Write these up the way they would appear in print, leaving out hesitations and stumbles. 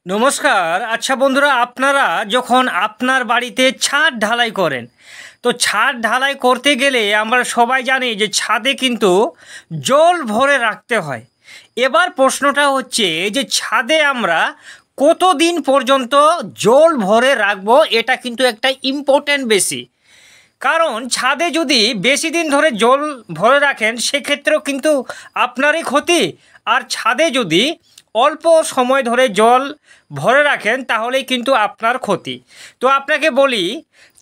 নমস্কার। আচ্ছা বন্ধুরা, আপনারা যখন আপনার বাড়িতে ছাদ ঢালাই করেন, তো ছাদ ঢালাই করতে গেলে আমরা সবাই জানি যে ছাদে কিন্তু জল ভরে রাখতে হয়। এবার প্রশ্নটা হচ্ছে যে ছাদে আমরা কতদিন পর্যন্ত জল ভরে রাখবো, এটা কিন্তু একটা ইম্পর্ট্যান্ট বেশি। কারণ ছাদে যদি বেশি দিন ধরে জল ভরে রাখেন সেক্ষেত্রেও কিন্তু আপনারই ক্ষতি, আর ছাদে যদি অল্প সময় ধরে জল ভরে রাখেন তাহলেই কিন্তু আপনার ক্ষতি। তো আপনাকে বলি,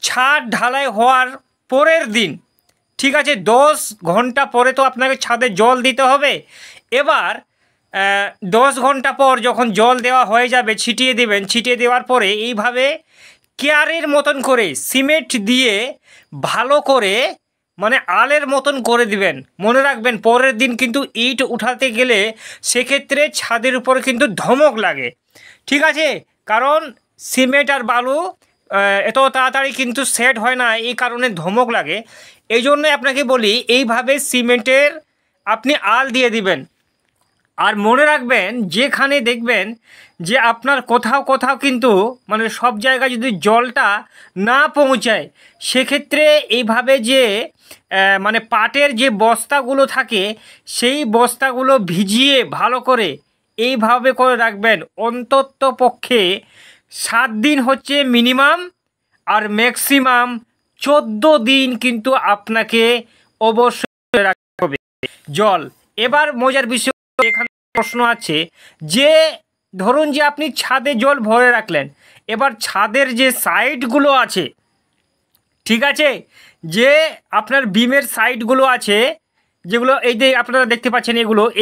ছাদ ঢালাই হওয়ার পরের দিন, ঠিক আছে, 10 ঘন্টা পরে তো আপনাকে ছাদে জল দিতে হবে। এবার 10 ঘন্টা পর যখন জল দেওয়া হয়ে যাবে ছিটিয়ে দেবেন। ছিটিয়ে দেওয়ার পরে এইভাবে কেয়ারের মতন করে সিমেন্ট দিয়ে ভালো করে মানে আলের মতন করে দিবেন। মনে রাখবেন পরের দিন কিন্তু ইট উঠাতে গেলে সেক্ষেত্রে ছাদের উপরে কিন্তু ধমক লাগে, ঠিক আছে। কারণ সিমেন্ট আর বালু এত তাড়াতাড়ি কিন্তু সেট হয় না, এই কারণে ধমক লাগে। এই জন্য আপনাকে বলি এইভাবে সিমেন্টের আপনি আল দিয়ে দিবেন। আর মনে রাখবেন যেখানে দেখবেন যে আপনার কোথাও কোথাও কিন্তু মানে সব জায়গায় যদি জলটা না পৌঁছায় সেক্ষেত্রে এইভাবে যে মানে পাটের যে বস্তাগুলো থাকে সেই বস্তাগুলো ভিজিয়ে ভালো করে এইভাবে করে রাখবেন। অন্তত পক্ষে 7 দিন হচ্ছে মিনিমাম, আর ম্যাক্সিমাম 14 দিন কিন্তু আপনাকে অবশ্যই রাখতে হবে জল। এবার মজার বিষয় এখানে প্রশ্ন আছে যে ধরুন যে আপনি ছাদে জল ভরে রাখলেন, এবার ছাদের যে সাইডগুলো আছে, ঠিক আছে, যে আপনার বিমের সাইডগুলো আছে যেগুলো এই যে আপনারা দেখতে পাচ্ছেন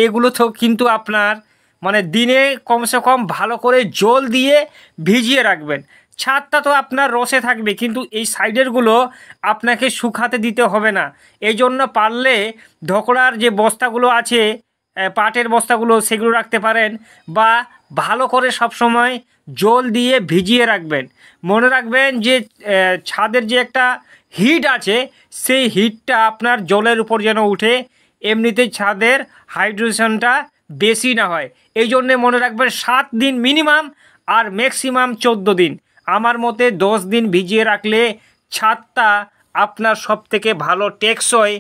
এগুলো তো কিন্তু আপনার মানে দিনে কমসে কম ভালো করে জল দিয়ে ভিজিয়ে রাখবেন। ছাদটা তো আপনার রসে থাকবে কিন্তু এই সাইডেরগুলো আপনাকে শুকাতে দিতে হবে না। এই জন্য পারলে ধকড়ার যে বস্তাগুলো আছে পাটের বস্তাগুলো সেগুলো রাখতে পারেন, বা ভালো করে সব সময় জল দিয়ে ভিজিয়ে রাখবেন। মনে রাখবেন যে ছাদের যে একটা হিট আছে সেই হিটটা আপনার জলের উপর যেন উঠে, এমনিতেই ছাদের হাইড্রেশনটা বেশি না হয়। এই জন্যে মনে রাখবেন 7 দিন মিনিমাম আর ম্যাক্সিমাম 14 দিন। আমার মতে 10 দিন ভিজিয়ে রাখলে ছাদটা আপনার সবথেকে ভালো টেকসই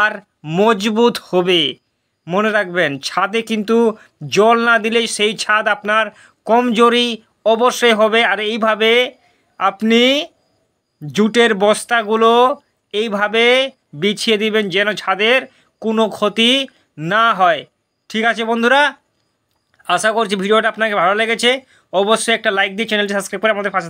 আর মজবুত হবে। মনে রাখবেন ছাদে কিন্তু জল না দিলেই সেই ছাদ আপনার কমজোরি অবশ্যই হবে। আর এইভাবে আপনি জুটের বস্তাগুলো এইভাবে বিছিয়ে দিবেন যেন ছাদের কোনো ক্ষতি না হয়। ঠিক আছে বন্ধুরা, আশা করছি ভিডিওটা আপনাকে ভালো লেগেছে। অবশ্যই একটা লাইক দিয়ে চ্যানেলটি সাবস্ক্রাইব করে আমাদের পাশে থাকুন।